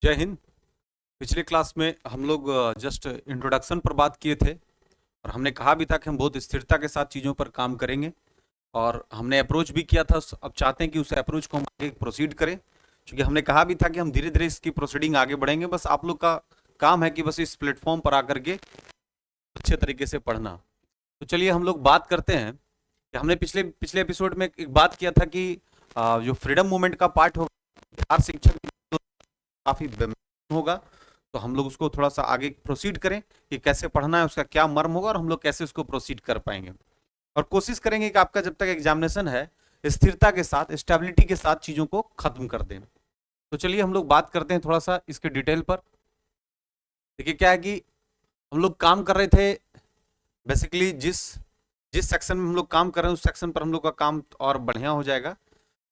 जय हिंद। पिछले क्लास में हम लोग जस्ट इंट्रोडक्शन पर बात किए थे और हमने कहा भी था कि हम बहुत स्थिरता के साथ चीज़ों पर काम करेंगे और हमने अप्रोच भी किया था। अब चाहते हैं कि उस अप्रोच को हम आगे प्रोसीड करें, क्योंकि हमने कहा भी था कि हम धीरे धीरे इसकी प्रोसीडिंग आगे बढ़ेंगे। बस आप लोग का काम है कि बस इस प्लेटफॉर्म पर आकर के अच्छे तरीके से पढ़ना। तो चलिए हम लोग बात करते हैं कि हमने पिछले पिछले एपिसोड में एक बात किया था कि जो फ्रीडम मूवमेंट का पार्ट होगा, बिहार शिक्षक काफी होगा, तो हम लोग उसको थोड़ा सा आगे प्रोसीड करें कि कैसे पढ़ना है, उसका क्या मर्म होगा और हम लोग कैसे उसको प्रोसीड कर पाएंगे। और कोशिश करेंगे कि आपका जब तक एग्जामिनेशन है स्थिरता के साथ, स्टेबिलिटी के साथ चीजों को खत्म कर दें। तो चलिए हम लोग बात करते हैं थोड़ा सा इसके डिटेल पर। देखिए क्या है कि हम लोग काम कर रहे थे बेसिकली जिस जिस सेक्शन में हम लोग काम कर रहे हैं उस सेक्शन पर हम लोग का काम और बढ़िया हो जाएगा।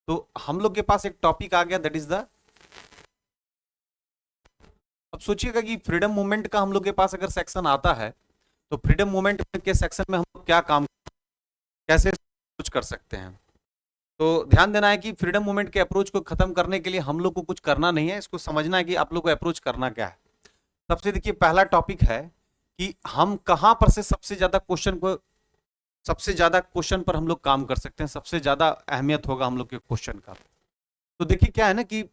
तो हम लोग के पास एक टॉपिक आ गया, दैट इज द, अब सोचिएगा कि फ्रीडम मूवमेंट का हम लोग के पास अगर सेक्शन आता है तो फ्रीडम मूवमेंट के सेक्शन में हम लोग क्या काम, कैसे कुछ कर सकते हैं। तो ध्यान देना है कि फ्रीडम मूवमेंट के अप्रोच को खत्म करने के लिए हम लोग को कुछ करना नहीं है, इसको समझना है कि आप लोग को अप्रोच करना क्या है। सबसे देखिए पहला टॉपिक है कि हम कहां पर से सबसे ज्यादा क्वेश्चन पर हम लोग काम कर सकते हैं, सबसे ज्यादा अहमियत होगा हम लोग के क्वेश्चन का। तो देखिए क्या है ना कि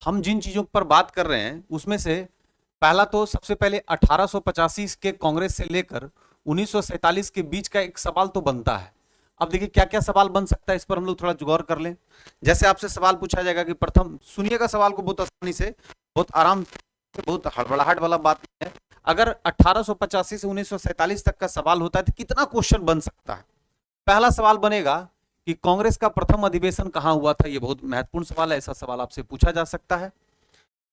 हम जिन चीजों पर बात कर रहे हैं उसमें से पहला तो सबसे पहले 1885 के कांग्रेस से लेकर 1947 के बीच का एक सवाल तो बनता है। अब देखिए क्या क्या सवाल बन सकता है, इस पर हम लोग थोड़ा गौर कर लें। जैसे आपसे सवाल पूछा जाएगा कि प्रथम, सुनिएगा सवाल को बहुत आसानी से, बहुत आराम से, बहुत हड़बड़ाहट वाला बात नहीं है। अगर 1885 से 1947 तक का सवाल होता है तो कितना क्वेश्चन बन सकता है। पहला सवाल बनेगा कि कांग्रेस का प्रथम अधिवेशन कहां हुआ था। यह बहुत महत्वपूर्ण सवाल है, ऐसा सवाल आपसे पूछा जा सकता है।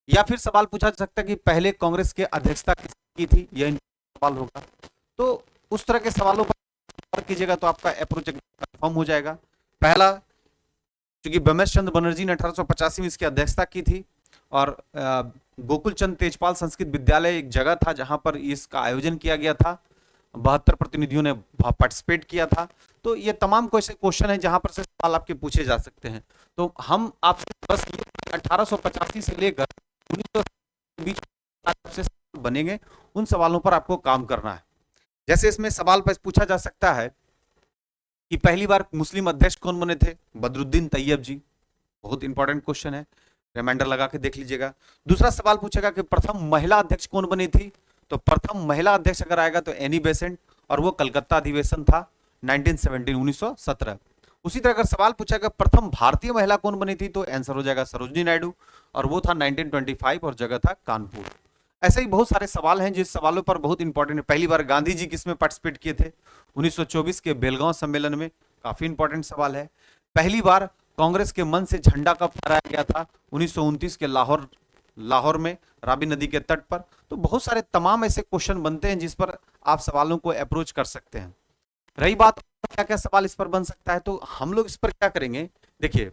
या फिर सवाल पूछा जा सकता है कि पहले कांग्रेस की अध्यक्षता किसकी थी, यह सवाल होगा। तो उस तरह के सवालों पर कीजिएगा तो आपका अप्रोच कंफर्म हो जाएगा। पहला, क्योंकि बमेश चंद्र बनर्जी ने 1885 में इसकी अध्यक्षता की थी और गोकुल चंद तेजपाल संस्कृत विद्यालय एक जगह था जहां पर इसका आयोजन किया गया था। 72 प्रतिनिधियों ने पार्टिसिपेट किया था। तो ये तमाम ऐसे क्वेश्चन है जहां पर से सवाल आपके पूछे जा सकते हैं। तो हम आपसे बस 1885 से लेकर 1900 के बीच आपसे बनेंगे, उन सवालों पर आपको काम करना है। जैसे इसमें सवाल पर पूछा जा सकता है कि पहली बार मुस्लिम अध्यक्ष कौन बने थे, बदरुद्दीन तैयब जी। बहुत इंपॉर्टेंट क्वेश्चन है, रिमाइंडर लगा के देख लीजिएगा। दूसरा सवाल पूछेगा कि प्रथम महिला अध्यक्ष कौन बनी थी, तो प्रथम महिला अध्यक्ष अगर आएगा तो एनी बेसेंट, और वो कलकत्ता अधिवेशन था 1917। उसी तरह अगर सवाल पूछेगा प्रथम भारतीय महिला कौन बनी थी, तो आंसर हो जाएगा सरोजनी नायडू, और वो था 1925 और जगह था कानपुर। ऐसे ही बहुत सारे सवाल हैं जिस सवालों पर बहुत इंपॉर्टेंट है। पहली बार गांधी जी किसमें पार्टिसिपेट किए थे, 1924 के बेलगांव सम्मेलन में, काफी इंपॉर्टेंट सवाल है। पहली बार कांग्रेस के मन से झंडा कब फहराया गया था, 1929 के लाहौर में, रावी नदी के तट पर। तो बहुत सारे तमाम ऐसे क्वेश्चन बनते हैं जिस पर आप सवालों को अप्रोच कर सकते हैं। रही बात क्या क्या सवाल इस पर बन सकता है, तो हम लोग इस पर क्या करेंगे। देखिए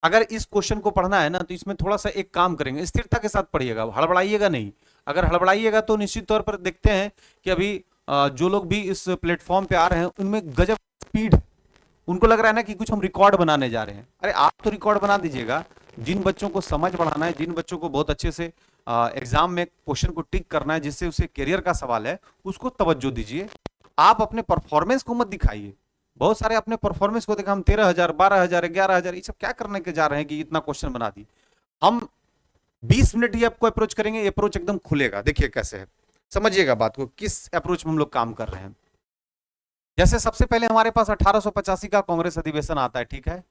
अगर इस क्वेश्चन को पढ़ना है ना तो इसमें थोड़ा सा एक काम करेंगे, स्थिरता के साथ पढ़िएगा, हड़बड़ाइएगा नहीं। अगर हड़बड़ाइएगा तो निश्चित तौर पर देखते हैं कि अभी जो लोग भी इस प्लेटफॉर्म पे आ रहे हैं उनमें गजब स्पीड, उनको लग रहा है ना कि कुछ हम रिकॉर्ड बनाने जा रहे हैं। अरे आप तो रिकॉर्ड बना दीजिएगा। जिन बच्चों को समझ बढ़ाना है, जिन बच्चों को बहुत अच्छे से एग्जाम में क्वेश्चन को टिक करना है जिससे उसे करियर का सवाल है, उसको तवज्जो दीजिए। आप अपने परफॉर्मेंस को मत दिखाइए। बहुत सारे अपने परफॉर्मेंस को देखा, हम 13,000, 12,000, 11,000 ये सब क्या करने के जा रहे हैं कि इतना क्वेश्चन बना दी। हम 20 मिनट ही आपको अप्रोच करेंगे, अप्रोच एकदम खुलेगा। देखिए कैसे है, समझिएगा बात को, किस अप्रोच में हम लोग काम कर रहे हैं। जैसे सबसे पहले हमारे पास 1885 का कांग्रेस अधिवेशन आता है, ठीक है।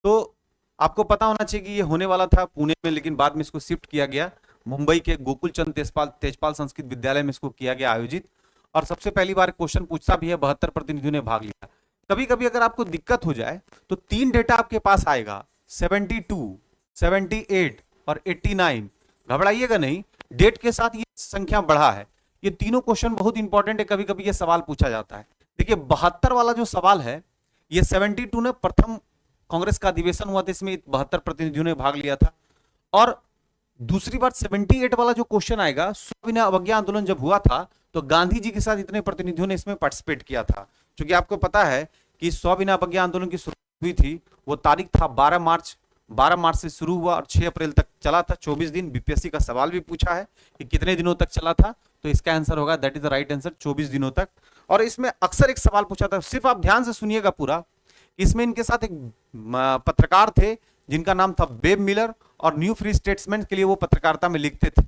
तो आपको पता होना चाहिए कि ये होने वाला था पुणे में, लेकिन बाद में इसको शिफ्ट किया गया मुंबई के गोकुल चंद तेजपाल संस्कृत विद्यालय में इसको किया गया आयोजित। और सबसे पहली बार क्वेश्चन पूछता भी है, 72 प्रतिनिधियों ने भाग लिया। कभी कभी अगर आपको दिक्कत हो जाए तो तीन डेटा आपके पास आएगा, 72, 78 और 89। घबराइएगा नहीं, डेट के साथ ये संख्या बढ़ा है। ये तीनों क्वेश्चन बहुत इंपॉर्टेंट है, कभी कभी ये सवाल पूछा जाता है। देखिए 72 वाला जो सवाल है, ये 72 ने प्रथम कांग्रेस का अधिवेशन हुआ था, इसमें 72 प्रतिनिधियों ने भाग लिया था। और दूसरी बात 78 वाला जो क्वेश्चन आएगा, सविनय अवज्ञा आंदोलन जब हुआ था तो गांधी जी के साथ इतने प्रतिनिधियों ने इसमें पार्टिसिपेट किया था। क्योंकि आपको पता है कि सविनय अवज्ञा आंदोलन की शुरुआत हुई थी, वो तारीख था 12 मार्च 12 मार्च से शुरू हुआ और 6 अप्रैल तक चला था, 24 दिन। बीपीएससी का सवाल भी पूछा है कि कितने दिनों तक चला था, तो इसका आंसर होगा, that is the right answer, 24 दिनों तक। और इसमें अक्सर एक सवाल पूछा था, सिर्फ आप ध्यान से सुनिएगा पूरा। इसमें इनके साथ एक पत्रकार थे जिनका नाम था बेब मिलर, और न्यू फ्री स्टेट्समैन के लिए वो पत्रकारिता में लिखते थे,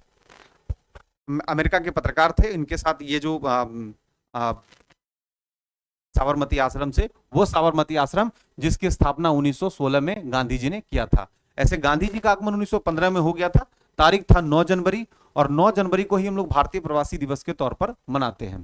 अमेरिका के पत्रकार थे। इनके साथ ये जो साबरमती आश्रम से, वो साबरमती आश्रम जिसकी स्थापना 1916 में गांधी जी ने किया था। ऐसे गांधी जी का आगमन 1915 में हो गया था। तारीख था 9 जनवरी, और 9 जनवरी को ही हम लोग भारतीय प्रवासी दिवस के तौर पर मनाते हैं।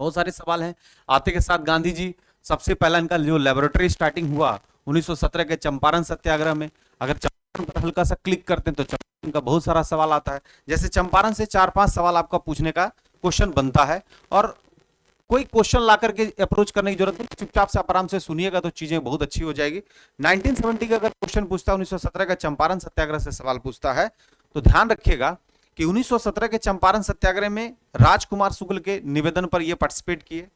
बहुत सारे सवाल हैं आते के साथ। गांधी जी, सबसे पहला इनका जो लेबोरेटरी स्टार्टिंग हुआ 1917 के चंपारण सत्याग्रह में। अगर चंपारण पर हल्का सा क्लिक करते हैं तो चंपारण का बहुत सारा सवाल आता है। जैसे चंपारण से 4-5 सवाल आपका पूछने का क्वेश्चन बनता है, और कोई क्वेश्चन ला करके अप्रोच करने की जरूरत नहीं, चुपचाप से आराम से सुनिएगा तो चीजें बहुत अच्छी हो जाएगी। 1970 का अगर क्वेश्चन पूछता है, 1917 का चंपारण सत्याग्रह से सवाल पूछता है, तो ध्यान रखिएगा कि 1917 के चंपारण सत्याग्रह में राजकुमार शुक्ल के निवेदन पर ये पार्टिसिपेट किए,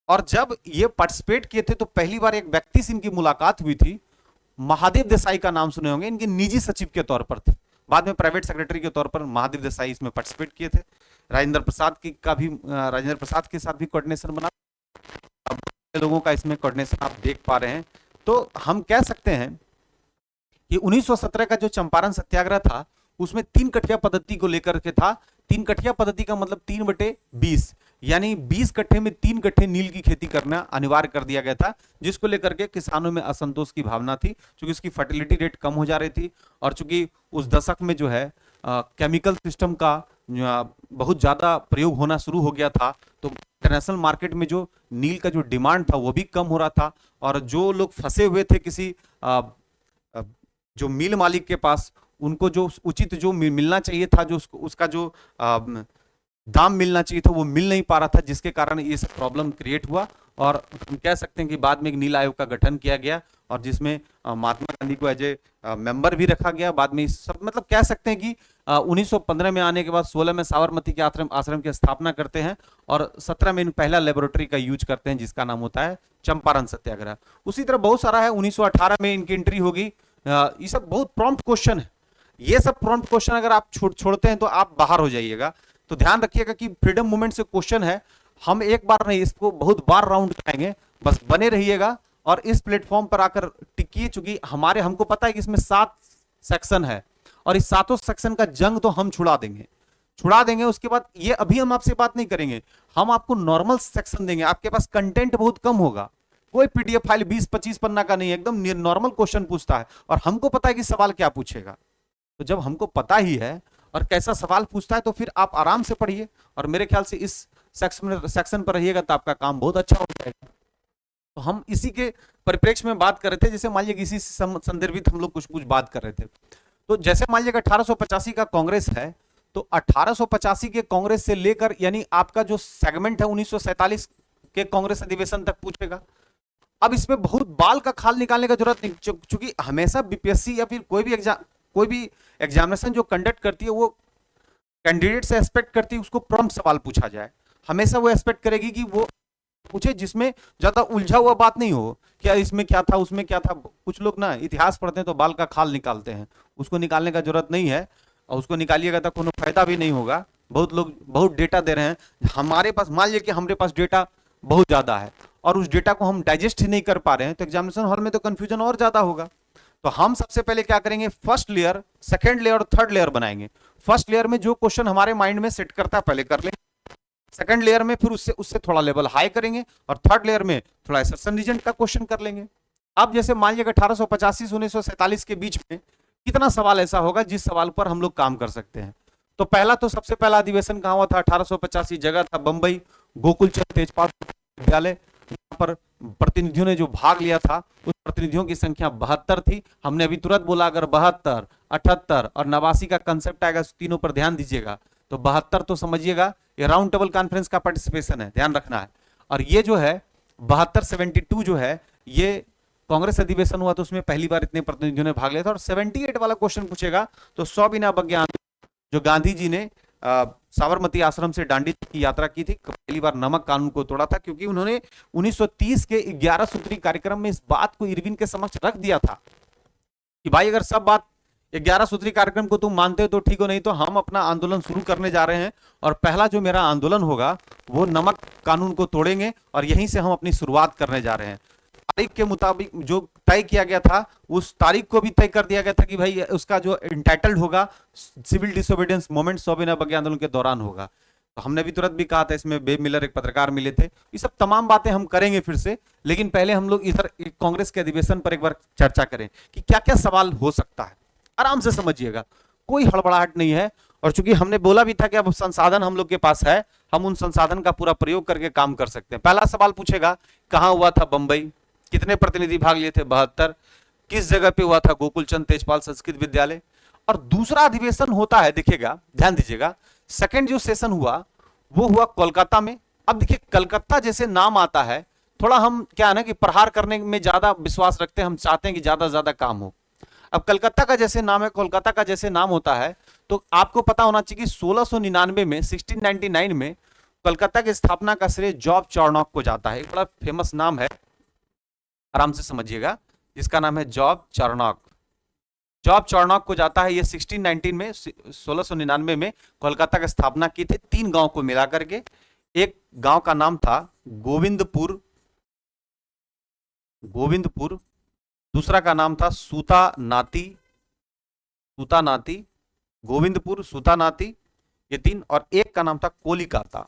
और जब ये पार्टिसिपेट किए थे तो पहली बार एक व्यक्ति से इनकी मुलाकात हुई थी। महादेव देसाई का नाम सुने होंगे, इनके निजी सचिव के तौर पर थे, बाद में प्राइवेट सेक्रेटरी के तौर पर महादेव देसाई इसमें पार्टिसिपेट किए थे। राजेंद्र प्रसाद की का भी, राजेंद्र प्रसाद के साथ भी कोऑर्डिनेशन बना, लोगों का इसमें कोऑर्डिनेशन आप देख पा रहे हैं। तो हम कह सकते हैं कि 1917 का जो चंपारण सत्याग्रह था उसमें 3 कठिया पद्धति को लेकर के था। 3 कठिया पद्धति का मतलब 3/20, यानी 20 कट्ठे में 3 कट्ठे नील की खेती करना अनिवार्य कर दिया गया था, जिसको लेकर के किसानों में असंतोष की भावना थी, क्योंकि उसकी फर्टिलिटी रेट कम हो जा रही थी, और चूंकि उस दशक में जो है केमिकल सिस्टम का बहुत ज्यादा प्रयोग होना शुरू हो गया था, तो इंटरनेशनल मार्केट में जो नील का जो डिमांड था वो भी कम हो रहा था, और जो लोग फंसे हुए थे किसी जो मिल मालिक के पास, उनको जो उचित जो मिलना चाहिए था, जो उसका जो दाम मिलना चाहिए था वो मिल नहीं पा रहा था, जिसके कारण ये सब प्रॉब्लम क्रिएट हुआ। और हम कह सकते हैं कि बाद में एक नील आयोग का गठन किया गया, और जिसमें महात्मा गांधी को एज ए मेंबर भी रखा गया। बाद में सब मतलब कह सकते हैं कि 1915 में आने के बाद 16 में साबरमती के आश्रम की स्थापना करते हैं, और 17 में इन पहला लेबोरेटरी का यूज करते हैं, जिसका नाम होता है चंपारण सत्याग्रह। उसी तरह बहुत सारा है। 1918 में इनकी एंट्री होगी। ये सब बहुत प्रॉम्प्ट क्वेश्चन है। ये सब प्रॉम्प्ट क्वेश्चन अगर आप छोड़ते हैं तो आप बाहर हो जाइएगा। तो ध्यान रखिएगा कि फ्रीडम मूवमेंट से क्वेश्चन है, हम एक बार नहीं, इसको बहुत बार राउंड कराएंगे, बस बने रहिएगा और इस प्लेटफॉर्म पर आकर टिकिए। चूंकि हमको पता है कि इसमें 7 सेक्शन है, और इस 7 सेक्शन का जंग तो हम छुड़ा देंगे। उसके बाद ये अभी हम आपसे बात नहीं करेंगे, हम आपको नॉर्मल सेक्शन देंगे। आपके पास कंटेंट बहुत कम होगा, कोई पीडीएफ फाइल 20-25 पन्ना का नहीं है, एकदम नॉर्मल क्वेश्चन पूछता है, और हमको पता है कि सवाल क्या पूछेगा। तो जब हमको पता ही है और कैसा सवाल पूछता है, तो फिर आप आराम से पढ़िए, और मेरे ख्याल से इस सेक्शन पर रहिएगा तो आपका काम बहुत अच्छा हो जाएगा। तो हम इसी के परिप्रेक्ष्य में बात कर रहे थे, जैसे मान लीजिए इसी से संदर्भित हम लोग कुछ बात कर रहे थे। तो जैसे मान लीजिए 1885 का कांग्रेस है, तो 1885 के कांग्रेस से लेकर, यानी आपका जो सेगमेंट है 1947 के कांग्रेस अधिवेशन तक पूछेगा। अब इसमें बहुत बाल का खाल निकालने का जरूरत नहीं, क्योंकि हमेशा बीपीएससी या फिर कोई भी एग्जामिनेशन जो कंडक्ट करती है, वो कैंडिडेट से एक्सपेक्ट करती है उसको प्रॉम्प्ट सवाल पूछा जाए। हमेशा वो एक्सपेक्ट करेगी कि वो पूछे जिसमें ज्यादा उलझा हुआ बात नहीं हो, क्या इसमें क्या था, उसमें क्या था। कुछ लोग ना इतिहास पढ़ते हैं तो बाल का खाल निकालते हैं, उसको निकालने का जरूरत नहीं है, और उसको निकालिएगा तो कोनो फायदा भी नहीं होगा। बहुत लोग बहुत डेटा दे रहे हैं, हमारे पास मान लीजिए कि हमारे पास डेटा बहुत ज्यादा है, और उस डेटा को हम डाइजेस्ट ही नहीं कर पा रहे हैं, तो एग्जामिनेशन हॉल में तो कंफ्यूजन और ज्यादा होगा। तो हम सबसे पहले क्या करेंगे, फर्स्ट लेयर, सेकंड लेयर और थर्ड लेयर बनाएंगे। फर्स्ट लेयर में जो क्वेश्चन हमारे माइंड में सेट करता है पहले कर लेंगे, सेकंड लेयर में फिर उससे थोड़ा लेवल हाई करेंगे, और थर्ड लेयर में थोड़ा असर्शन रीजन का क्वेश्चन कर लेंगे। अब जैसे मान लीजिए 1885 से 1947 के बीच में कितना सवाल ऐसा होगा जिस सवाल पर हम लोग काम कर सकते हैं। तो सबसे पहला अधिवेशन कहां हुआ था 1885, जगह था बंबई, गोकुलचंद तेजपाल विद्यालय। यहाँ पर प्रतिनिधियों ने जो भाग लिया था, उस प्रतिनिधियों की संख्या 72 थी। हमने अभी तुरंत बोला अगर 72, 78 और 89 का कंसेप्ट आएगा, तीनों पर ध्यान दीजिएगा। तो 72 तो समझिएगा ये राउंड टेबल कॉन्फ्रेंस का पार्टिसिपेशन है, ध्यान रखना है। और ये जो है 72, 72 जो है ये कांग्रेस अधिवेशन हुआ, तो उसमें पहली बार इतने प्रतिनिधियों ने भाग लिया था। और 78 वाला क्वेश्चन पूछेगा तो 100 बिना बग्ञा जो गांधी जी ने साबरमती आश्रम से दांडी की यात्रा की थी, पहली बार नमक कानून को तोड़ा था, क्योंकि उन्होंने 1930 के 11 सूत्री कार्यक्रम में इस बात को इरविन के समक्ष रख दिया था कि भाई अगर सब बात 11 सूत्री कार्यक्रम को तुम मानते हो तो ठीक हो, नहीं तो हम अपना आंदोलन शुरू करने जा रहे हैं और पहला जो मेरा आंदोलन होगा वो नमक कानून को तोड़ेंगे और यहीं से हम अपनी शुरुआत करने जा रहे हैं। तारीख के मुताबिक जो तय किया गया था उस तारीख को भी तय कर दिया गया था कि भाई उसका जो इंटाइटल्ड होगा सिविल डिसोबीडियंस मूवमेंट 100 आंदोलन के दौरान होगा। तो हमने भी तुरंत भी कहा था, इसमें बेब मिलर एक पत्रकार मिले थे। ये सब तमाम बातें हम करेंगे फिर से, लेकिन पहले हम लोग इधर कांग्रेस के अधिवेशन पर एक बार चर्चा करें कि क्या क्या सवाल हो सकता है। आराम से समझिएगा, कोई हड़बड़ाहट नहीं है। और चूंकि हमने बोला भी था कि अब संसाधन हम लोग के पास है, हम उन संसाधन का पूरा प्रयोग करके काम कर सकते हैं। पहला सवाल पूछेगा कहां हुआ था बंबई, कितने प्रतिनिधि भाग लिए थे 72, किस जगह पे हुआ था गोकुलचंद तेजपाल संस्कृत विद्यालय। और दूसरा अधिवेशन होता है, देखिएगा ध्यान दीजिएगा, सेकंड जो सेशन हुआ वो हुआ कोलकाता में। अब देखिए कलकत्ता जैसे नाम आता है, थोड़ा हम क्या है ना कि प्रहार करने में ज्यादा विश्वास रखते हैं, हम चाहते हैं कि ज्यादा से ज्यादा काम हो। अब कलकत्ता का जैसे नाम है, कोलकाता का जैसे नाम होता है, तो आपको पता होना चाहिए कि 1699 में 1699 में कलकत्ता की स्थापना का श्रेय जॉब चार्नॉक को जाता है। एक बड़ा फेमस नाम है, आराम से समझिएगा, जिसका नाम है जॉब चार्नॉक। जॉब चार्नॉक को जाता है, ये 1619 में 1699 में कोलकाता की स्थापना की थी 3 गांव को मिलाकर के। एक गांव का नाम था गोविंदपुर, गोविंदपुर, दूसरा का नाम था सूतानाती, सूतानाती, गोविंदपुर, सूतानाती, ये 3, और एक का नाम था कोलिकाता,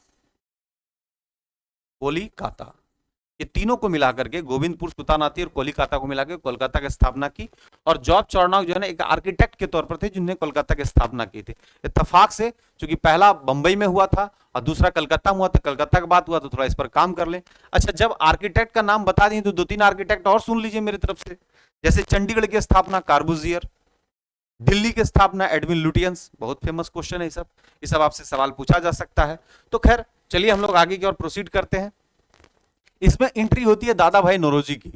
कोलिकाता। ये तीनों को मिलाकर के, गोविंदपुर, सूतानाती और कोलिकाता को मिलाकर कोलकाता की स्थापना की। और जॉब चार्नॉक जो है ना एक आर्किटेक्ट के तौर पर थे जिन्होंने कोलकाता की स्थापना की थी। इत्तेफाक से चूंकि पहला बंबई में हुआ था और दूसरा कलकत्ता में हुआ था, कलकत्ता की बात हुआ तो थोड़ा इस पर काम कर लें। अच्छा, जब आर्किटेक्ट का नाम बता दिए तो 2-3 आर्किटेक्ट और सुन लीजिए मेरी तरफ से। जैसे चंडीगढ़ की स्थापना कार्बुजियर, दिल्ली की स्थापना एडविन लुटियंस, बहुत फेमस क्वेश्चन है ये सब आपसे सवाल पूछा जा सकता है। तो खैर चलिए हम लोग आगे की ओर प्रोसीड करते हैं। इसमें एंट्री होती है दादा भाई नौरोजी की।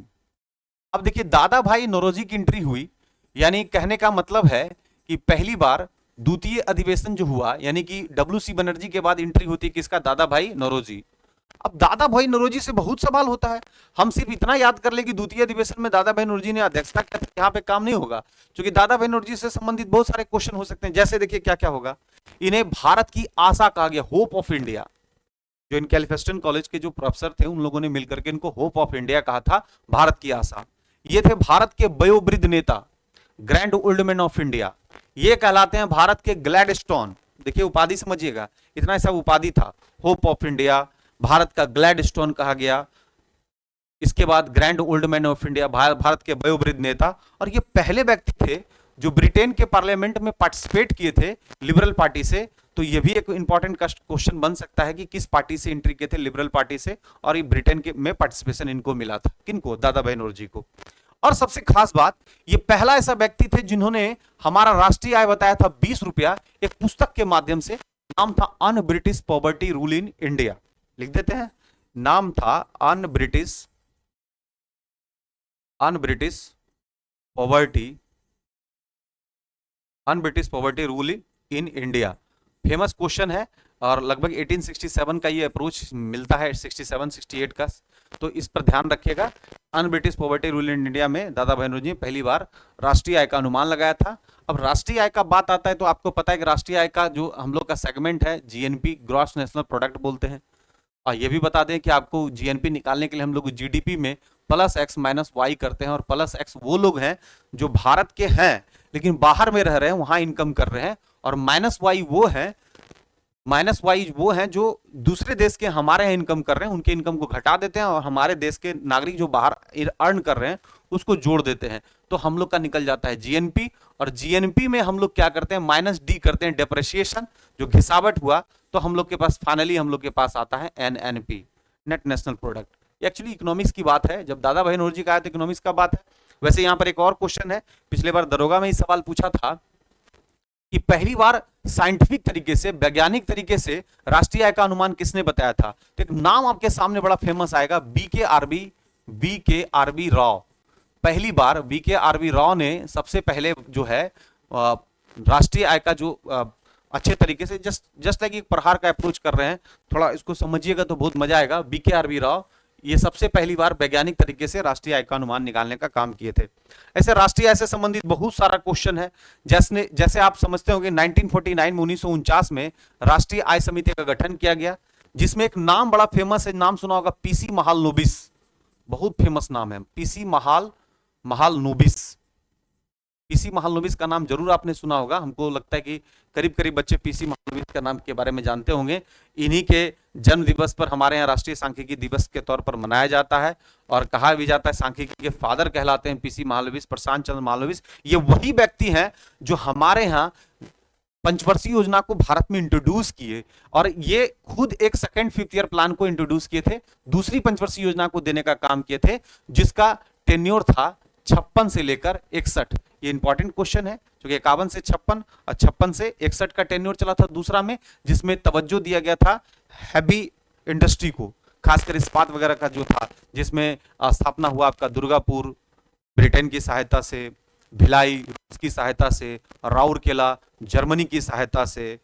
अब देखिए दादा भाई नौरोजी की एंट्री हुई, यानी कहने का मतलब है कि पहली बार द्वितीय अधिवेशन जो हुआ, यानी कि डब्ल्यूसी बनर्जी के बाद एंट्री होती है किसका, दादा भाई नौरोजी। अब दादा भाई नौरोजी से बहुत सवाल होता है, हम सिर्फ इतना याद कर ले कि द्वितीय अधिवेशन में दादा भाई नौरोजी ने अध्यक्षता की, यहाँ पे काम नहीं होगा, क्योंकि दादा भाई नौरोजी से संबंधित बहुत सारे क्वेश्चन हो सकते हैं। जैसे देखिए क्या क्या होगा, इन्हें भारत की आशा कहा गया, होप ऑफ इंडिया। जो इनके एल्फिंस्टन कॉलेज के जो प्रोफेसर थे उन लोगों ने मिलकर के इनको होप ऑफ इंडिया कहा था, भारत की आशा। ये थे भारत के वयोवृद्ध नेता, grand old man of India. ये कहलाते हैं भारत के ग्लैडस्टोन। देखिए उपाधि समझिएगा, इतना सब उपाधि था, होप ऑफ इंडिया, भारत का ग्लैडस्टोन कहा गया। इसके बाद grand old man of India, Bharat के वयोवृद्ध नेता। और ये पहले व्यक्ति थे जो ब्रिटेन के पार्लियामेंट में पार्टिसिपेट किए थे लिबरल पार्टी से। तो ये भी एक इंपॉर्टेंट क्वेश्चन बन सकता है कि किस पार्टी से एंट्री किए थे, लिबरल पार्टी से, और ये ब्रिटेन के में पार्टिसिपेशन इनको मिला था, किनको, दादा भाई नौरोजी को। और सबसे खास बात, ये पहला ऐसा व्यक्ति थे जिन्होंने हमारा राष्ट्रीय आय बताया था 20 रुपया, एक पुस्तक के माध्यम से। नाम था un British poverty rule in India, लिख देते हैं, नाम था un British poverty rule in India. Famous question है और लगभग 1867 का ये अप्रोच मिलता है, 67-68 का। तो इस पर ध्यान रखिएगा। Un British poverty rule in India में दादा भाई नौरोजी ने पहली बार राष्ट्रीय आय का अनुमान लगाया था। अब राष्ट्रीय आय का बात आता है तो आपको पता है कि राष्ट्रीय आय का जो हम लोग का सेगमेंट है जीएनपी, ग्रॉस नेशनल प्रोडक्ट बोलते हैं। और ये भी बता दें कि आपको जीएनपी निकालने के लिए हम लोग जीडीपी में +x - y करते हैं, और +x वो लोग हैं जो भारत के हैं लेकिन बाहर में रह रहे हैं, वहां इनकम कर रहे हैं, और -y वो हैं जो दूसरे देश के हमारे यहाँ इनकम कर रहे हैं, उनके इनकम को घटा देते हैं और हमारे देश के नागरिक जो बाहर अर्न कर रहे हैं उसको जोड़ देते हैं। तो हम लोग का निकल जाता है जीएनपी, और जीएनपी में हम लोग क्या करते हैं, -d करते हैं, डेप्रिसिएशन, जो घिसावट हुआ। तो हम लोग के पास फाइनली हम लोग के पास आता है NNP, net national product. Actually economics की बात है, जब दादा भाई नौरोजी का आया तो इकोनॉमिक्स का बात है। वैसे यहाँ पर एक और क्वेश्चन है, पिछले बार दरोगा में ही सवाल पूछा था कि पहली बार साइंटिफिक तरीके से, वैज्ञानिक तरीके से राष्ट्रीय आय का अनुमान किसने बताया था। तो एक नाम आपके सामने बड़ा फेमस आएगा, बीके आरबी राव। पहली बार बीके आरबी राव ने सबसे पहले जो है राष्ट्रीय आय का जो अच्छे तरीके से, जस्ट लाइक एक प्रहार का अप्रोच कर रहे हैं, थोड़ा इसको समझिएगा तो बहुत मजा आएगा। बीके आरबी राव ये सबसे पहली बार वैज्ञानिक तरीके से राष्ट्रीय आय का अनुमान निकालने का काम किए थे। ऐसे राष्ट्रीय आय से संबंधित बहुत सारा क्वेश्चन है। जैसे आप समझते होंगे 1949 में 1949 में राष्ट्रीय आय समिति का गठन किया गया, जिसमें एक नाम बड़ा फेमस है, नाम सुना होगा, पीसी महालनोबिस। बहुत फेमस नाम है पीसी महालनोबिस। पीसी महालनोबिस का नाम जरूर आपने सुना होगा। हमको लगता है कि करीब करीब बच्चे पीसी महालनोबिस का नाम के बारे में जानते होंगे। इन्हीं के जन्म दिवस पर हमारे यहाँ राष्ट्रीय सांख्यिकी दिवस के तौर पर मनाया जाता है और कहा भी जाता है सांख्यिकी के फादर कहलाते हैं पीसी महालनोबिस, प्रशांत चंद्र महालनोबिस। ये वही व्यक्ति हैं जो हमारे यहाँ पंचवर्षीय योजना को भारत में इंट्रोड्यूस किए और ये खुद एक सेकेंड 5th ईयर प्लान को इंट्रोड्यूस किए थे, दूसरी पंचवर्षीय योजना को देने का काम किए थे, जिसका टेन्योर था 56 से लेकर 61। ये इंपॉर्टेंट क्वेश्चन है क्योंकि 51 से 56 और 56 से 61 का टेन्योर चला था दूसरा में, जिसमें तवज्जो दिया गया था हैवी इंडस्ट्री को, खासकर इस्पात वगैरह का जो था, जिसमें स्थापना हुआ आपका दुर्गापुर ब्रिटेन की सहायता से, भिलाई रूस की सहायता से, राउरकेला जर्मनी की सहायता से,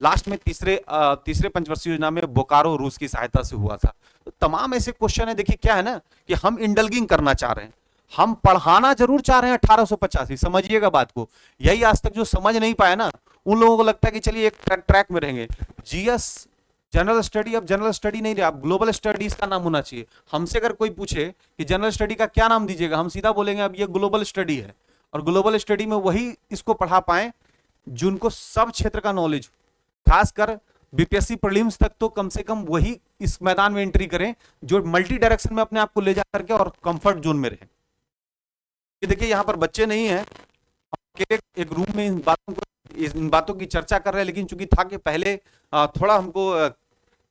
लास्ट में तीसरे पंचवर्षीय योजना में बोकारो रूस की सहायता से हुआ था। तो तमाम ऐसे क्वेश्चन है। देखिए क्या है ना कि हम इंडल्गिंग करना चाह रहे हैं, हम पढ़ाना जरूर चाह रहे हैं 1885, समझिएगा बात को। यही आज तक जो समझ नहीं पाया ना, उन लोगों को लगता है कि चलिए एक ट्रैक में रहेंगे। जीएस जनरल स्टडी अब जनरल स्टडी नहीं रहा, अब ग्लोबल स्टडीज का नाम होना चाहिए। हमसे अगर कोई पूछे कि जनरल स्टडी का क्या नाम दीजिएगा, हम सीधा बोलेंगे अब ये ग्लोबल स्टडी है। और ग्लोबल स्टडी में वही इसको पढ़ा पाए जिनको सब क्षेत्र का नॉलेज, खासकर बीपीएससी प्रीलिम्स तक तो कम से कम वही इस मैदान में एंट्री करें जो मल्टी डायरेक्शन में अपने आप को ले जा करके और कंफर्ट जोन में रहे। देखिए यहाँ पर बच्चे नहीं है, एक रूम में इन बातों की चर्चा कर रहे हैं, लेकिन चूंकि था कि पहले थोड़ा हमको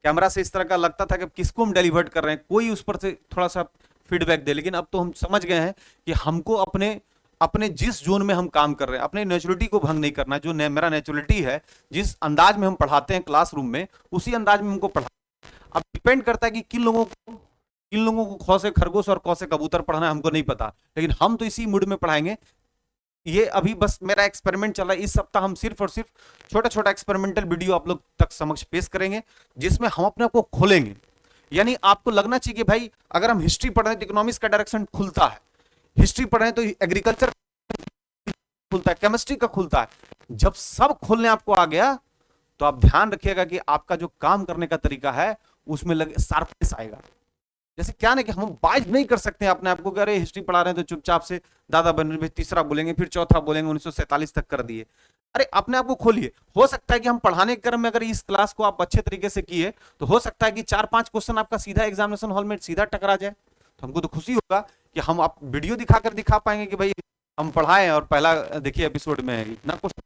कैमरा से इस तरह का लगता था कि किसको हम डिलीवर्ट कर रहे हैं, कोई उस पर से थोड़ा सा फीडबैक दे, लेकिन अब तो हम समझ गए हैं कि हमको अपने जिस जोन में हम काम कर रहे हैं, अपने नेचुरलिटी को भंग नहीं करना। जो मेरा नेचुरलिटी है, जिस अंदाज में हम पढ़ाते हैं क्लासरूम में, उसी अंदाज में हमको पढ़ा। अब डिपेंड करता है कि किन लोगों को ख से खरगोश और क से कबूतर पढ़ना है, हमको नहीं पता, लेकिन हम तो इसी मूड में पढ़ाएंगे। ये अभी बस मेरा एक्सपेरिमेंट चल रहा है। इस सप्ताह हम सिर्फ और सिर्फ छोटा छोटा एक्सपेरिमेंटल वीडियो आप लोग तक समक्ष पेश करेंगे, जिसमें हम अपने आप को खोलेंगे। यानी आपको लगना चाहिए कि भाई अगर हम हिस्ट्री पढ़ रहे हैं तो इकोनॉमिक्स का डायरेक्शन खुलता है, हिस्ट्री पढ़ रहे हैं तो एग्रीकल्चर खुलता है, केमिस्ट्री का खुलता है। जब सब खोलने आपको आ गया तो आप ध्यान रखिएगा कि आपका जो काम करने का तरीका है उसमें लगे शार्पनेस आएगा। जैसे क्या ना कि हम बाइज नहीं कर सकते हैं अपने आप को, अरे हिस्ट्री पढ़ा रहे हैं तो चुपचाप से दादा बन तीसरा बोलेंगे, फिर चौथा बोलेंगे, 1947 तक कर दिए। अरे अपने आप को खोलिए। हो सकता है कि हम पढ़ाने के क्रम में अगर इस क्लास को आप अच्छे तरीके से किए तो हो सकता है कि 4-5 क्वेश्चन आपका सीधा एग्जामिनेशन हॉल में सीधा टकरा जाए, तो हमको तो खुशी होगा कि हम आप वीडियो दिखा पाएंगे कि भाई हम पढ़ाएं। और पहला देखिए एपिसोड में है इतना क्वेश्चन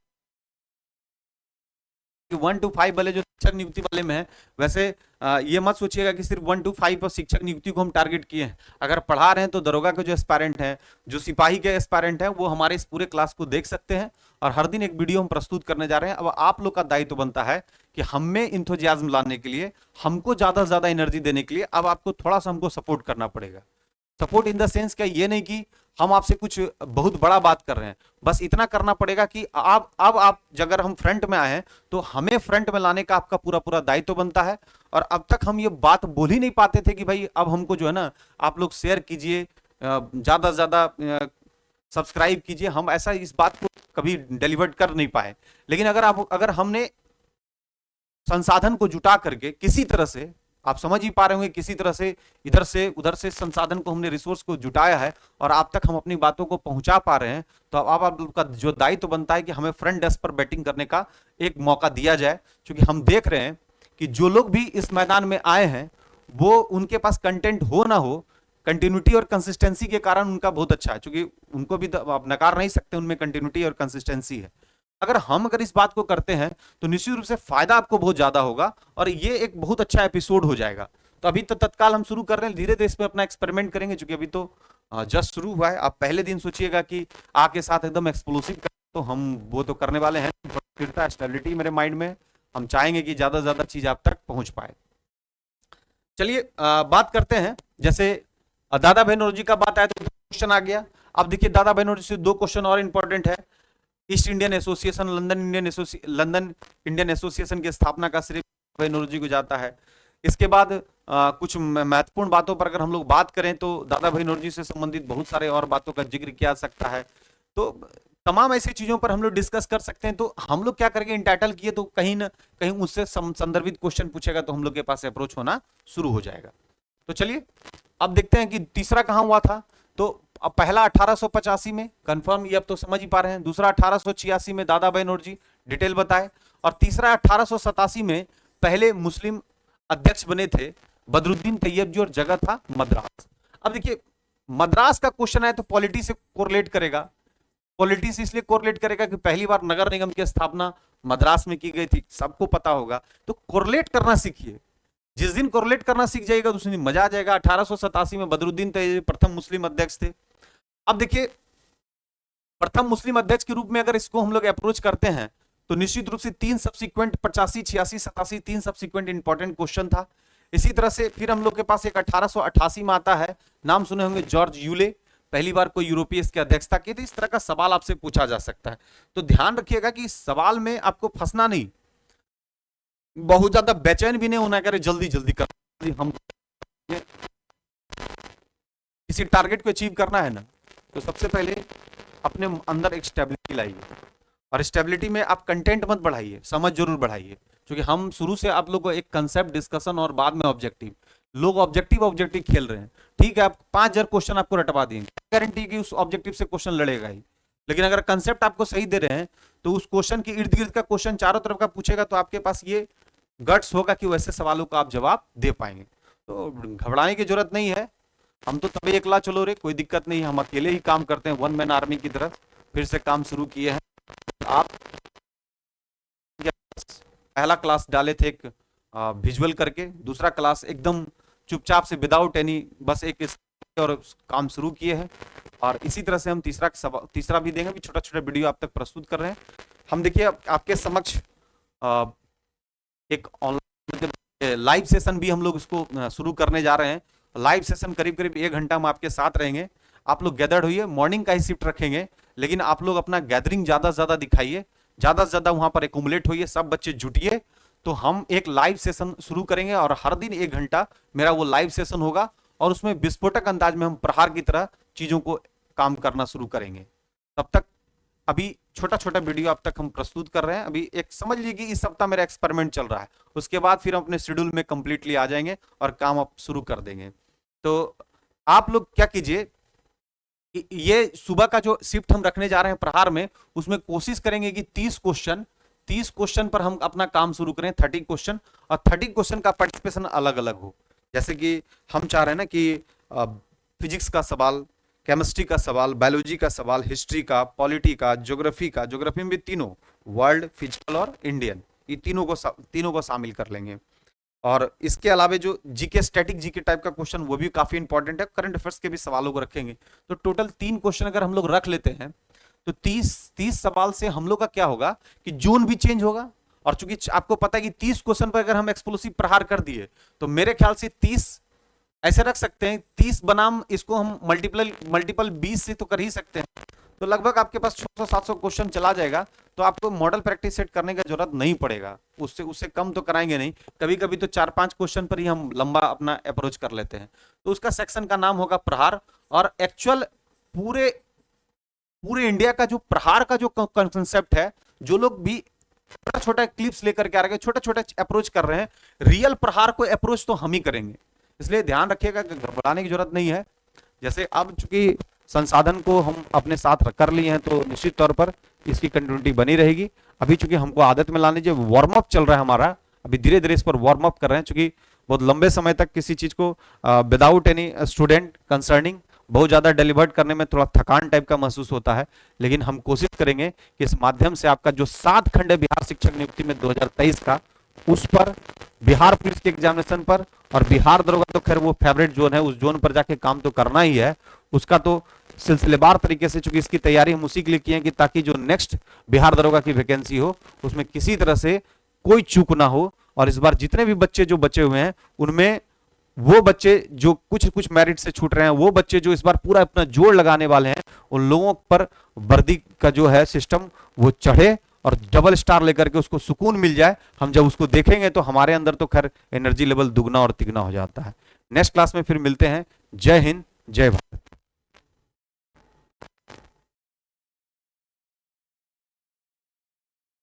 1 to 5 वाले जो शिक्षक नियुक्ति वाले में है। वैसे ये मत सोचिएगा कि सिर्फ 1 to 5 और शिक्षक नियुक्ति को हम टारगेट किए हैं। अगर पढ़ा रहे हैं तो दरोगा के जो एस्पायरेंट हैं, जो सिपाही के एस्पायरेंट हैं, वो हमारे इस पूरे क्लास को देख सकते हैं और हर दिन एक वीडियो हम प्रस्तुत करने जा रहे हैं। अब आप लोग का दायित्व बनता है कि हमें इंथुजियाज्म लाने के लिए, हमको ज्यादा से ज्यादा एनर्जी देने के लिए अब आपको थोड़ा सा हमको सपोर्ट करना पड़ेगा। सपोर्ट इन द सेंस क्या, ये नहीं कि हम आपसे कुछ बहुत बड़ा बात कर रहे हैं, बस इतना करना पड़ेगा कि अब आप अगर हम फ्रंट में आए हैं तो हमें फ्रंट में लाने का आपका पूरा दायित्व बनता है। और अब तक हम ये बात बोल ही नहीं पाते थे कि भाई अब हमको जो है ना आप लोग शेयर कीजिए, ज्यादा से ज्यादा सब्सक्राइब कीजिए। हम ऐसा इस बात को कभी डिलीवर कर नहीं पाए, लेकिन अगर हमने संसाधन को जुटा करके किसी तरह से, आप समझ ही पा रहे होंगे, किसी तरह से इधर से उधर से संसाधन को हमने रिसोर्स को जुटाया है और आप तक हम अपनी बातों को पहुंचा पा रहे हैं, तो अब आप लोग का जो दायित्व बनता है कि हमें फ्रंट डेस्क पर बैटिंग करने का एक मौका दिया जाए। क्योंकि हम देख रहे हैं कि जो लोग भी इस मैदान में आए हैं वो उनके पास कंटेंट हो ना हो, कंटिन्यूटी और कंसिस्टेंसी के कारण उनका बहुत अच्छा है। क्योंकि उनको भी आप नकार नहीं सकते, उनमें कंटिन्यूटी और कंसिस्टेंसी है। अगर इस बात को करते हैं तो निश्चित रूप से फायदा आपको बहुत ज्यादा होगा और ये एक बहुत अच्छा एपिसोड हो जाएगा। तो अभी तो तत्काल हम शुरू कर रहे हैं, धीरे धीरे इसमें अपना एक्सपेरिमेंट करेंगे। क्योंकि अभी तो जस्ट शुरू हुआ है। आप पहले दिन सोचिएगा कि आपके साथ एकदम एक्सप्लोसिव कर, तो हम वो तो करने वाले हैं। फिरता स्टेबिलिटी मेरे माइंड में, हम चाहेंगे कि ज्यादा से ज्यादा चीज आप तक पहुंच पाए। चलिए बात करते हैं। जैसे दादा भाई नौरोजी का बात आया तो क्वेश्चन आ गया। अब देखिए दादा भाई नौरोजी से 2 क्वेश्चन और इंपॉर्टेंट है। East Indian association, London Indian association की स्थापना का श्रेय भाई नौरोजी को जाता है। इसके बाद कुछ महत्वपूर्ण बातों पर अगर हम लोग बात करें तो दादा भाई नौरोजी से संबंधित बहुत सारे और बातों का जिक्र किया जा सकता है। तो तमाम ऐसी चीजों पर हम लोग डिस्कस कर सकते हैं। तो हम लोग क्या करेंगे, इंटाइटल किए तो कहीं ना कहीं उससे संदर्भित क्वेश्चन पूछेगा तो हम लोग के पास अप्रोच होना शुरू हो जाएगा। तो चलिए अब देखते हैं कि तीसरा कहां हुआ था। तो अब पहला 1885 में कंफर्म, ये अब तो समझ ही पा रहे हैं। दूसरा 1886 में दादा भाई नौरोजी, डिटेल बताए। और तीसरा 1887 में पहले मुस्लिम अध्यक्ष बने थे बदरुद्दीन तैयब जी, और जगह था मद्रास। अब देखिए मद्रास का क्वेश्चन है तो पॉलिटी से कोरिलेट करेगा। पॉलिटी से इसलिए कोरिलेट करेगा कि पहली बार नगर निगम की स्थापना मद्रास में की गई थी, सबको पता होगा। तो कोरिलेट करना सीखिए। जिस दिन कोरिलेट करना सीख जाएगा तो उस दिन मजा आ जाएगा। 1887 में बदरुद्दीन तैयब प्रथम मुस्लिम अध्यक्ष थे। अब देखिए प्रथम मुस्लिम अध्यक्ष के रूप में अगर इसको हम लोग अप्रोच करते हैं तो निश्चित रूप से तीन सब्सिक्वेंट 85, 86, 87 तीन सब्सिक्वेंट इंपॉर्टेंट क्वेश्चन था। इसी तरह से फिर हम लोग के पास एक 1888 में आता है, नाम सुने होंगे जॉर्ज यूले, पहली बार कोई यूरोपीय इसकी अध्यक्षता की थी। इस तरह का सवाल आपसे पूछा जा सकता है। तो ध्यान रखिएगा कि इस सवाल में आपको फंसना नहीं, बहुत ज्यादा बेचैन भी नहीं होना, करे जल्दी जल्दी कर, हम किसी टारगेट को अचीव करना है ना, तो सबसे पहले अपने अंदर एक स्टेबिलिटी लाइए। और स्टेबिलिटी में आप कंटेंट मत बढ़ाइए, समझ जरूर बढ़ाइए। क्योंकि हम शुरू से आप लोगों को एक कंसेप्ट डिस्कशन और बाद में ऑब्जेक्टिव, लोग ऑब्जेक्टिव खेल रहे हैं। ठीक है, आप 5000 क्वेश्चन आपको रटवा देंगे, गारंटी कि उस ऑब्जेक्टिव से क्वेश्चन लड़ेगा ही। लेकिन अगर कंसेप्ट आपको सही दे रहे हैं तो उस क्वेश्चन के इर्द गिर्द का क्वेश्चन चारों तरफ का पूछेगा तो आपके पास ये गट्स होगा कि वैसे सवालों का आप जवाब दे पाएंगे। तो घबराने की जरूरत नहीं है। हम तो तभी एकला चलो रे, कोई दिक्कत नहीं, हम अकेले ही काम करते हैं, वन मैन आर्मी की तरह फिर से काम शुरू किए हैं। आप पहला क्लास डाले थे एक विजुअल करके, दूसरा क्लास एकदम चुपचाप से विदाउट एनी बस एक और काम शुरू किए हैं। और इसी तरह से हम तीसरा भी देंगे, छोटा छोटा वीडियो आप तक प्रस्तुत कर रहे हैं हम। देखिए आपके समक्ष एक ऑनलाइन लाइव सेशन भी हम लोग इसको शुरू करने जा रहे हैं। लाइव सेशन करीब करीब 1 घंटा हम आपके साथ रहेंगे। आप लोग गैदर्ड होइए, मॉर्निंग का ही शिफ्ट रखेंगे, लेकिन आप लोग अपना गैदरिंग ज्यादा से ज्यादा दिखाइए, ज्यादा से ज्यादा वहां पर एकुमुलेट होइए, सब बच्चे जुटिए। तो हम एक लाइव सेशन शुरू करेंगे और हर दिन 1 घंटा मेरा वो लाइव सेशन होगा और उसमें विस्फोटक अंदाज में हम प्रहार की तरह चीजों को काम करना शुरू करेंगे। तब तक अभी छोटा छोटा वीडियो अब तक हम प्रस्तुत कर रहे हैं। अभी एक समझ लीजिए कि इस सप्ताह मेरा एक्सपेरिमेंट चल रहा है, उसके बाद फिर हम अपने शेड्यूल में कंप्लीटली आ जाएंगे और काम आप शुरू कर देंगे। तो आप लोग क्या कीजिए, ये सुबह का जो शिफ्ट हम रखने जा रहे हैं प्रहार में, उसमें कोशिश करेंगे कि 30 क्वेश्चन पर हम अपना काम शुरू करें, 30 क्वेश्चन, और 30 क्वेश्चन का पार्टिसिपेशन अलग अलग हो। जैसे कि हम चाह रहे हैं ना कि फिजिक्स का सवाल, केमिस्ट्री का सवाल, बायोलॉजी का सवाल, हिस्ट्री का, पॉलिटी का, ज्योग्राफी में भी तीनों, वर्ल्ड, फिजिकल और इंडियन, ये तीनों को शामिल कर लेंगे। और इसके अलावा जो जीके, स्टैटिक जीके टाइप का क्वेश्चन, वो भी काफी इंपॉर्टेंट है, करंट अफेयर्स के भी सवालों को रखेंगे। तो टोटल 3 क्वेश्चन अगर हम लोग रख लेते हैं तो 30 सवाल से हम लोग का क्या होगा कि जोन भी चेंज होगा। और चूंकि आपको पता है कि 30 क्वेश्चन पर अगर हम एक्सप्लोसिव प्रहार कर दिए तो मेरे ख्याल से 30 ऐसे रख सकते हैं, 30 बनाम इसको हम मल्टीपल 20 से तो कर ही सकते हैं। तो लगभग आपके पास 600-700 क्वेश्चन चला जाएगा। तो आपको मॉडल प्रैक्टिस सेट करने का जरूरत नहीं पड़ेगा, उससे कम तो कराएंगे नहीं। कभी कभी तो 4-5 क्वेश्चन पर ही हम लंबा अपना अप्रोच कर लेते हैं। तो उसका सेक्शन का नाम होगा प्रहार। और एक्चुअल पूरे इंडिया का जो प्रहार का जो कंसेप्ट है, जो लोग भी छोटा छोटा क्लिप्स लेकर के आ रहे हैं, छोटा छोटा अप्रोच कर रहे हैं, रियल प्रहार को अप्रोच तो हम ही करेंगे। इसलिए ध्यान रखिएगा कि घबराने की जरूरत नहीं है। जैसे अब चूंकि संसाधन को हम अपने साथ कर लिए हैं तो निश्चित तौर पर इसकी कंटिन्यूटी बनी रहेगी। अभी चूंकि हमको आदत में लाने, जो वार्म अप चल रहा है हमारा, अभी धीरे धीरे इस पर वार्म अप कर रहे हैं। चूंकि बहुत लंबे समय तक किसी चीज को विदाउट एनी स्टूडेंट कंसर्निंग बहुत ज्यादा डिलीवर्ड करने में थोड़ा थकान टाइप का महसूस होता है। लेकिन हम कोशिश करेंगे कि इस माध्यम से आपका जो 7 खंड है बिहार शिक्षक नियुक्ति में 2023 का, उस पर, बिहार पुलिस के एग्जामिनेशन पर, और बिहार दरोगा तो खैर वो फेवरेट जोन है, उस जोन पर जाके काम तो करना ही है। उसका तो सिलसिलेवार तरीके से, चूंकि इसकी तैयारी हम उसी के लिए किए हैं कि ताकि जो नेक्स्ट बिहार दरोगा की वैकेंसी हो उसमें किसी तरह से कोई चूक ना हो। और इस बार जितने भी बच्चे जो बचे हुए हैं उनमें वो बच्चे जो कुछ मेरिट से छूट रहे हैं, वो बच्चे जो इस बार पूरा अपना जोर लगाने वाले हैं, उन लोगों पर वर्दी का जो है सिस्टम वो चढ़े और डबल स्टार लेकर के उसको सुकून मिल जाए, हम जब उसको देखेंगे तो हमारे अंदर तो खैर एनर्जी लेवल दुगना और तिगना हो जाता है। नेक्स्ट क्लास में फिर मिलते हैं। जय हिंद, जय भारत।